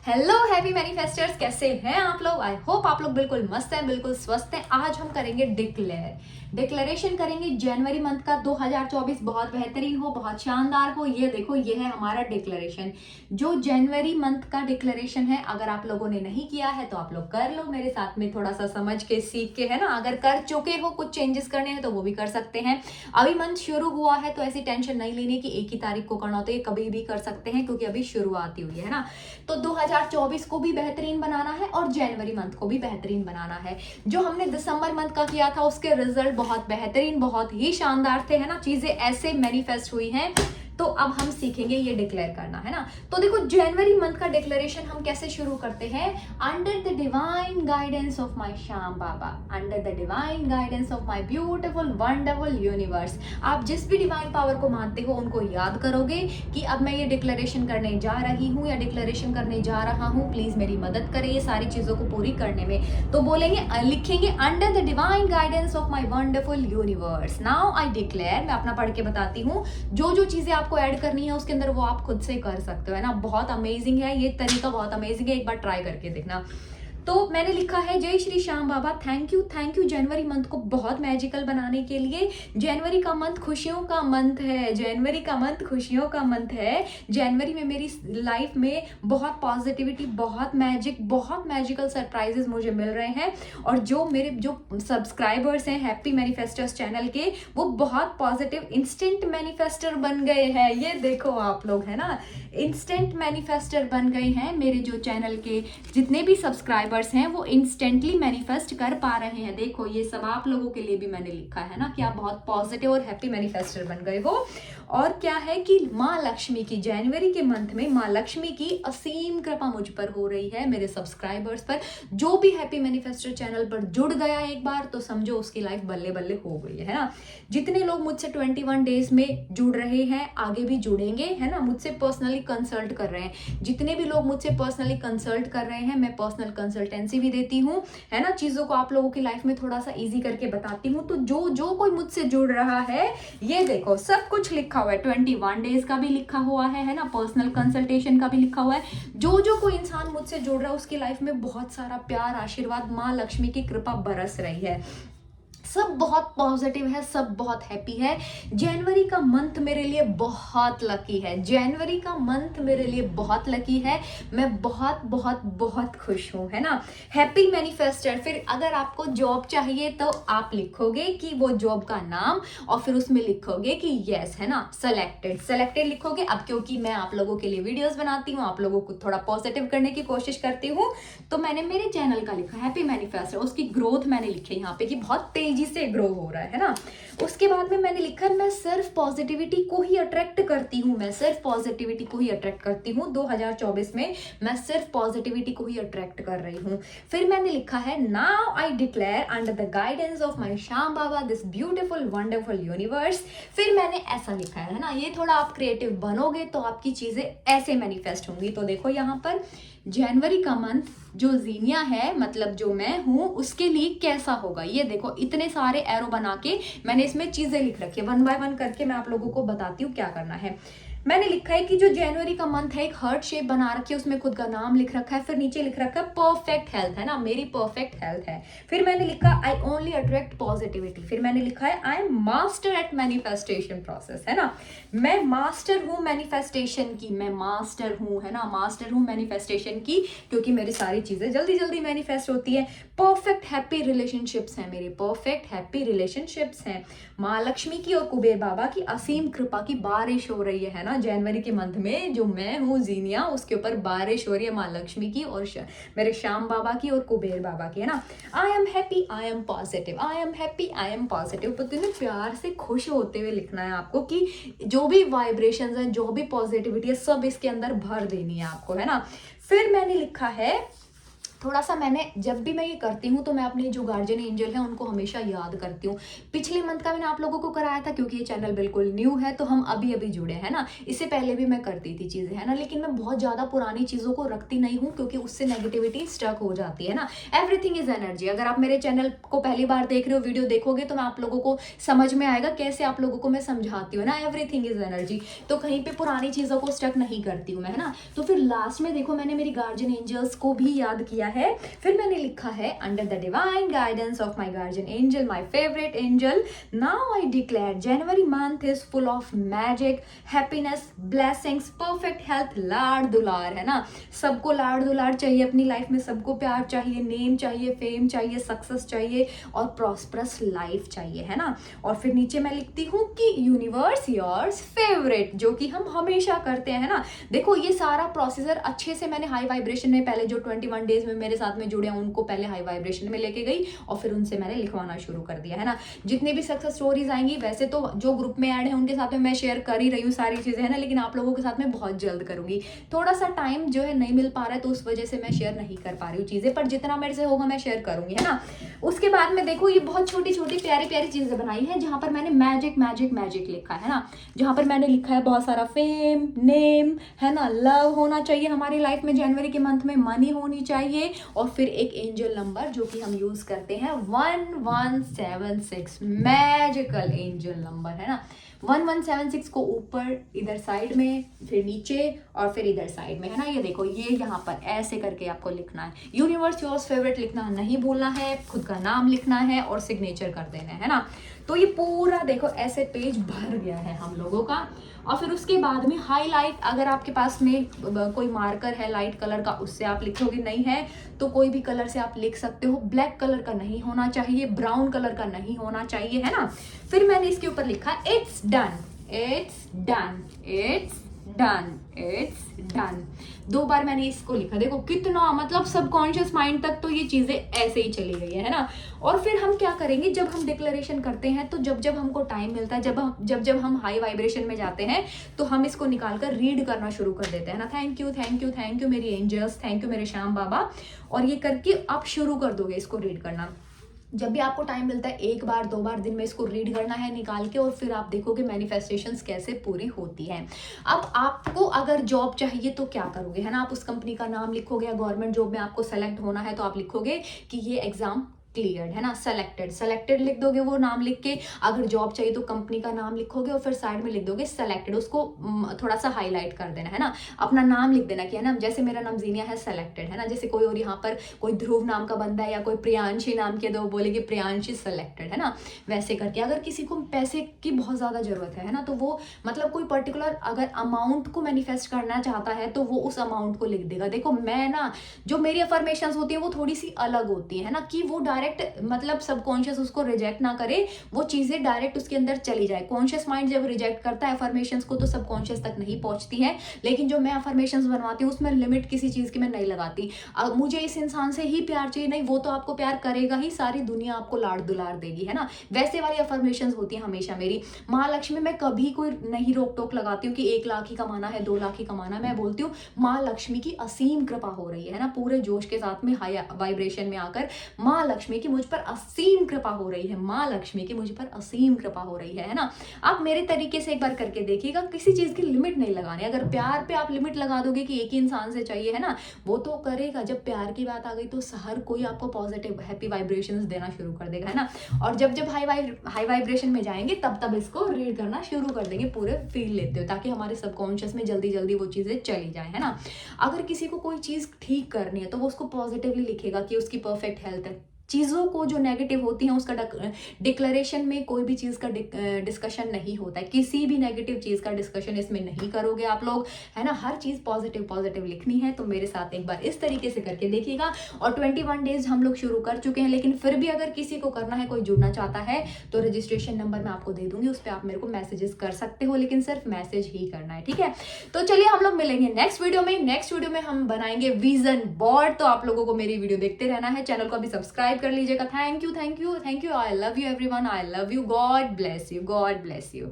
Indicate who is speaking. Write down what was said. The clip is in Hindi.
Speaker 1: हेलो हैप्पी मैनिफेस्टर्स, कैसे हैं आप लोग। आई होप आप लोग बिल्कुल मस्त हैं, बिल्कुल स्वस्थ हैं। आज हम करेंगे डिक्लेरेशन करेंगे जनवरी मंथ का। 2024 बहुत बेहतरीन हो, बहुत शानदार हो। ये देखो, ये है हमारा डिक्लेरेशन, जो जनवरी मंथ का डिक्लेरेशन है। अगर आप लोगों ने नहीं किया है तो आप लोग कर लो मेरे साथ में, थोड़ा सा समझ के सीख के, है ना। अगर कर चुके हो, कुछ चेंजेस करने हैं तो वो भी कर सकते हैं। अभी मंथ शुरू हुआ है तो ऐसी टेंशन नहीं लेनी कि एक ही तारीख को करना होता है, कभी भी कर सकते हैं क्योंकि अभी शुरुआत ही हुई है ना। तो 2024 को भी बेहतरीन बनाना है और जनवरी मंथ को भी बेहतरीन बनाना है। जो हमने दिसंबर मंथ का किया था उसके रिजल्ट बहुत बेहतरीन, बहुत ही शानदार थे, है ना। चीजें ऐसे मैनिफेस्ट हुई हैं। तो अब हम सीखेंगे ये डिक्लेयर करना, है ना। तो देखो, जनवरी मंथ का डिक्लेरेशन हम कैसे शुरू करते हैं। Under the divine guidance of my Shyam Baba, under the divine guidance of my beautiful wonderful universe. आप जिस भी डिवाइन पावर को मानते हो उनको याद करोगे कि अब मैं ये डिक्लेरेशन करने जा रही हूँ या डिक्लेरेशन करने जा रहा हूँ, प्लीज मेरी मदद करें ये सारी चीजों को पूरी करने में। तो बोलेंगे, लिखेंगे under the divine guidance of my wonderful universe now I declare. मैं अपना पढ़ के बताती हूँ। जो चीजें आपको ऐड करनी है उसके अंदर वो आप खुद से कर सकते हो, है ना। बहुत अमेजिंग है ये तरीका, बहुत अमेजिंग है, एक बार ट्राई करके देखना। तो मैंने लिखा है, जय श्री श्याम बाबा, थैंक यू जनवरी मंथ को बहुत मैजिकल बनाने के लिए। जनवरी का मंथ खुशियों का मंथ है, जनवरी का मंथ खुशियों का मंथ है। जनवरी में मेरी लाइफ में बहुत पॉजिटिविटी, बहुत मैजिकल सरप्राइजेस मुझे मिल रहे हैं। और जो मेरे जो सब्सक्राइबर्स हैं हैप्पी मैनिफेस्टर्स चैनल के, वो बहुत पॉजिटिव इंस्टेंट मैनिफेस्टर बन गए हैं। ये देखो आप लोग, है ना, इंस्टेंट मैनिफेस्टर बन गए हैं। मेरे जो चैनल के जितने भी सब्सक्राइबर्स हैं वो इंस्टेंटली मैनिफेस्ट कर पा रहे हैं। देखो, ये सब आप लोगों के लिए भी मैंने लिखा है ना कि आप बहुत पॉजिटिव और हैप्पी मैनिफेस्टर बन गए हो। और क्या है कि माँ लक्ष्मी की, जनवरी के मंथ में माँ लक्ष्मी की असीम कृपा मुझ पर हो रही है, मेरे सब्सक्राइबर्स पर। जो भी हैप्पी मैनिफेस्टर चैनल पर जुड़ गया एक बार तो समझो उसकी लाइफ बल्ले बल्ले हो गई है ना। जितने लोग मुझसे 21 डेज में जुड़ रहे हैं, आगे भी जुड़ेंगे, है ना, मुझसे पर्सनली कंसल्ट कर रहे हैं। जितने भी लोग मुझसे पर्सनली कंसल्ट कर रहे हैं, मैं पर्सनल कंसल्टेंसी भी देती हूँ, है ना। चीजों को आप लोगों की लाइफ में थोड़ा सा इजी करके बताती हूँ। तो जो कोई मुझसे जुड़ रहा है, ये देखो सब कुछ लिखा हुआ है, 21 डेज का भी लिखा हुआ है ना, पर्सनल कंसल्टेशन का भी लिखा हुआ है। जो कोई इंसान मुझसे जुड़ रहा है उसकी लाइफ में बहुत सारा प्यार, आशीर्वाद, माँ लक्ष्मी की कृपा बरस रही है। सब बहुत पॉजिटिव है, सब बहुत हैप्पी है। जनवरी का मंथ मेरे लिए बहुत लकी है, जनवरी का मंथ मेरे लिए बहुत लकी है। मैं बहुत बहुत बहुत खुश हूँ, है ना। Happy manifester. फिर अगर आपको जॉब चाहिए तो आप लिखोगे कि वो जॉब का नाम और फिर उसमें लिखोगे कि यस, है ना, सेलेक्टेड लिखोगे। अब क्योंकि मैं आप लोगों के लिए वीडियोस बनाती हूँ, आप लोगों को थोड़ा पॉजिटिव करने की कोशिश करती हूँ, तो मैंने मेरे चैनल का लिखा हैप्पी मैनिफेस्टर। उसकी ग्रोथ मैंने लिखी है यहाँ पे कि बहुत तेजी से ग्रो हो रहा है ना। उसके बाद में मैंने लिखा है, मैं सिर्फ पॉजिटिविटी को ही अट्रैक्ट करती हूँ, मैं सिर्फ पॉजिटिविटी को ही अट्रैक्ट करती हूँ। 2024 में मैं सिर्फ पॉजिटिविटी को ही अट्रैक्ट कर रही हूँ। फिर मैंने लिखा है, now I declare under the guidance of my Shyam Baba this beautiful wonderful universe. फिर मैंने ऐसा लिखा है ना। ये थोड़ा आप क्रिएटिव बनोगे तो आपकी चीजें ऐसे मैनिफेस्ट होंगी। तो देखो यहाँ पर, जनवरी का मंथ जो जीनिया है, मतलब जो मैं हूं, उसके लिए कैसा होगा। ये देखो, इतने सारे एरो बना के मैंने इसमें चीजें लिख रखी है, 1 बाय 1 करके मैं आप लोगों को बताती हूँ क्या करना है। मैंने लिखा है कि जो जनवरी का मंथ है, एक हार्ट शेप बना रखी है, उसमें खुद का नाम लिख रखा है। फिर नीचे लिख रखा है परफेक्ट हेल्थ, है ना, मेरी परफेक्ट हेल्थ है। फिर मैंने लिखा, आई ओनली अट्रैक्ट पॉजिटिविटी। फिर मैंने लिखा है, I am master at manifestation process, है ना, मैं मास्टर हूँ मैनिफेस्टेशन की, मैं मास्टर हूँ, है ना, मास्टर हूँ मैनिफेस्टेशन की, क्योंकि मेरी सारी चीजें जल्दी जल्दी मैनिफेस्ट होती है। परफेक्ट हैप्पी रिलेशनशिप्स हैं मेरे, परफेक्ट हैप्पी रिलेशनशिप्स हैं। माँ लक्ष्मी की और कुबेर बाबा की असीम कृपा की बारिश हो रही है ना। जनवरी के मंथ में जो मैं हूँ जीनिया, उसके ऊपर बारिश हो रही है माँ लक्ष्मी की और मेरे श्याम बाबा की और कुबेर बाबा की, है ना। I am happy, I am positive, I am happy, I am positive. तो इतने प्यार से खुश होते हुए लिखना है आपको कि जो भी वाइब्रेशंस हैं, जो भी पॉजिटिविटी है, सब इसके अंदर भर देनी है आपको, है ना। फिर मैंने लिखा है, थोड़ा सा मैंने जब भी मैं ये करती हूँ तो मैं अपने जो गार्जियन एंजल हैं उनको हमेशा याद करती हूँ। पिछले मंथ का मैंने आप लोगों को कराया था क्योंकि ये चैनल बिल्कुल न्यू है, तो हम अभी अभी जुड़े हैं ना। इससे पहले भी मैं करती थी चीज़ें, है ना, लेकिन मैं बहुत ज़्यादा पुरानी चीज़ों को रखती नहीं हूँ क्योंकि उससे नेगेटिविटी स्टक हो जाती है ना। Everything is energy. अगर आप मेरे चैनल को पहली बार देख रहे हो, वीडियो देखोगे तो मैं आप लोगों को समझ में आएगा कैसे आप लोगों को मैं समझाती हूँ ना। एवरीथिंग इज एनर्जी, तो कहीं पे पुरानी चीज़ों को स्टक नहीं करती हूँ मैं, है ना। तो फिर लास्ट में देखो मैंने मेरी गार्जियन एंजल्स को भी याद किया है। फिर मैंने लिखा है under the divine guidance of my guardian angel, my favourite angel, now I declare January month is full of magic, happiness, blessings, perfect health, लाड़ दुलार, है ना। सबको लाड़ दुलार चाहिए अपनी लाइफ में, सबको प्यार चाहिए, नेम चाहिए, फेम चाहिए, सक्सेस चाहिए और प्रॉस्परस लाइफ चाहिए, है ना। और फिर नीचे मैं लिखती हूँ कि यूनिवर्स योर्स फेवरेट, जो कि हम हमेशा करते हैं ना। देखो ये सारा प्रोसीजर अच्छे से मैंने हाई वाइब्रेशन में, पहले जो 21 डेज में मेरे साथ में जुड़े हैं उनको पहले हाई वाइब्रेशन में लेके गई और फिर उनसे मैंने लिखवाना शुरू कर दिया, है ना। जितनी भी सक्सेस स्टोरीज आएंगी, वैसे तो जो ग्रुप में ऐड है उनके साथ में मैं शेयर कर ही रही हूँ सारी चीजें, है ना, लेकिन आप लोगों के साथ में बहुत जल्द करूंगी। थोड़ा सा टाइम जो है नहीं मिल पा रहा है तो उस वजह से मैं शेयर नहीं कर पा रही हूँ चीजें, पर जितना मेरे से होगा मैं शेयर करूंगी, है ना। उसके बाद में देखो ये बहुत छोटी छोटी प्यारी प्यारी चीजें बनाई है जहां पर मैंने मैजिक मैजिक मैजिक लिखा है ना। जहां पर मैंने लिखा है बहुत सारा फेम, नेम, है ना, लव होना चाहिए हमारी लाइफ में, जनवरी के मंथ में मनी होनी चाहिए, और फिर एक एंजल नंबर जो कि हम यूज करते हैं 1176, मैजिकल एंजल नंबर, है ना। 1176 को ऊपर इधर साइड में, फिर नीचे और फिर इधर साइड में, है ना। ये देखो ये यहाँ पर ऐसे करके आपको लिखना है। यूनिवर्स योर्स फेवरेट लिखना नहीं भूलना है, खुद का नाम लिखना है और सिग्नेचर कर देना है ना। तो ये पूरा देखो ऐसे पेज भर गया है हम लोगों का। और फिर उसके बाद में हाईलाइट, अगर आपके पास में कोई मार्कर है लाइट कलर का उससे आप लिखोगे, नहीं है तो कोई भी कलर से आप लिख सकते हो। ब्लैक कलर का नहीं होना चाहिए, ब्राउन कलर का नहीं होना चाहिए, है ना। फिर मैंने इसके ऊपर लिखा it's done, it's done, it's done, it's done. 2 बार मैंने इसको लिखा। देखो कितना मतलब सबकॉन्शियस माइंड तक तो ये चीजें ऐसे ही चली गई है ना। और फिर हम क्या करेंगे, जब हम डिक्लेरेशन करते हैं तो जब जब हमको टाइम मिलता है, जब हम हाई वाइब्रेशन में जाते हैं तो हम इसको निकाल कर रीड करना शुरू कर देते हैं ना। Thank you, thank you, thank you मेरी एंजल्स, थैंक यू मेरे श्याम बाबा। और ये करके आप शुरू कर दोगे इसको रीड करना। जब भी आपको टाइम मिलता है 1 बार 2 बार दिन में इसको रीड करना है निकाल के, और फिर आप देखोगे मैनिफेस्टेशंस कैसे पूरी होती हैं। अब आपको अगर जॉब चाहिए तो क्या करोगे, है ना। आप उस कंपनी का नाम लिखोगे, या गवर्नमेंट जॉब में आपको सेलेक्ट होना है तो आप लिखोगे कि ये एग्जाम क्लियर्ड, है ना। सेलेक्टेड, सेलेक्टेड लिख दोगे वो नाम लिख के। अगर जॉब चाहिए तो कंपनी का नाम लिखोगे और फिर साइड में लिख दोगे सेलेक्टेड, उसको थोड़ा सा हाईलाइट कर देना, है ना। अपना नाम लिख देना कि, है ना, जैसे मेरा नाम जीनिया है, सेलेक्टेड, है ना। जैसे कोई और यहाँ पर कोई ध्रुव नाम का बंदा है या कोई प्रियांशी नाम के, तो वो बोलेगे प्रियांशी सेलेक्टेड, है ना। वैसे करके अगर किसी को पैसे की बहुत ज़्यादा ज़रूरत है ना, तो वो मतलब कोई पर्टिकुलर अगर अमाउंट को मैनिफेस्ट करना चाहता है तो वो उस अमाउंट को लिख देगा। देखो मैं ना, जो मेरी अफर्मेशंस होती है वो थोड़ी सी अलग होती है ना, कि वो डायरेक्ट मतलब सबकॉन्शियस उसको रिजेक्ट ना करे, वो चीजें डायरेक्ट उसके अंदर चली जाए। कॉन्शियस माइंड जब रिजेक्ट करता है अफर्मेशंस को तो सबकॉन्शियस तक नहीं पहुंचती है। लेकिन जो मैं अफर्मेशंस बनवाती हूँ उसमें लिमिट किसी चीज की मैं नहीं लगाती। मुझे इस इंसान से ही प्यार चाहिए, नहीं, वो तो आपको प्यार करेगा ही, सारी दुनिया आपको लाड़ दुलार देगी, है ना। वैसे वाली अफर्मेशंस होती है हमेशा मेरी। महालक्ष्मी में कभी कोई नहीं रोक टोक लगाती हूँ कि 1 लाख ही कमाना है, 2 लाख ही कमाना है। मैं बोलती हूँ माँ लक्ष्मी की असीम कृपा हो रही है ना, पूरे जोश के साथ में हाई वाइब्रेशन में आकर माँ लक्ष्मी की मुझ पर असीम कृपा हो रही है, माँ लक्ष्मी की मुझ पर असीम कृपा हो रही है ना। आप मेरे तरीके से एक बार करके देखिएगा, किसी चीज की लिमिट नहीं लगानी। अगर प्यार पे आप लिमिट लगा दोगे कि एक ही इंसान से चाहिए, है ना, वो तो करेगा। जब प्यार की बात आ गई तो हर कोई आपको पॉजिटिव हैप्पी वाइब्रेशंस देना शुरू कर देगा, है ना। और जब जब हाई वाइब्रेशन में जाएंगे तब तब इसको रीड करना शुरू कर देंगे, पूरे फील लेते हो, ताकि हमारे सबकॉन्शियस में जल्दी जल्दी वो चीजें चली जाए, है ना। अगर किसी को कोई चीज ठीक करनी है तो वो उसको पॉजिटिवली लिखेगा कि उसकी परफेक्ट हेल्थ है। चीज़ों को जो नेगेटिव होती हैं उसका डिक्लेरेशन में कोई भी चीज़ का डिस्कशन नहीं होता है। किसी भी नेगेटिव चीज़ का डिस्कशन इसमें नहीं करोगे आप लोग, है ना। हर चीज़ पॉजिटिव पॉजिटिव लिखनी है। तो मेरे साथ एक बार इस तरीके से करके देखिएगा। और 21 डेज हम लोग शुरू कर चुके हैं, लेकिन फिर भी अगर किसी को करना है, कोई जुड़ना चाहता है, तो रजिस्ट्रेशन नंबर मैं आपको दे दूंगी, उस पर आप मेरे को मैसेजेस कर सकते हो, लेकिन सिर्फ मैसेज ही करना है, ठीक है। तो चलिए हम लोग मिलेंगे नेक्स्ट वीडियो में। नेक्स्ट वीडियो में हम बनाएंगे विजन बोर्ड। तो आप लोगों को मेरी वीडियो देखते रहना है, चैनल को अभी सब्सक्राइब कर लीजिएगा। Thank you, thank you, thank you. I love you everyone, I love you. God bless you, God bless you.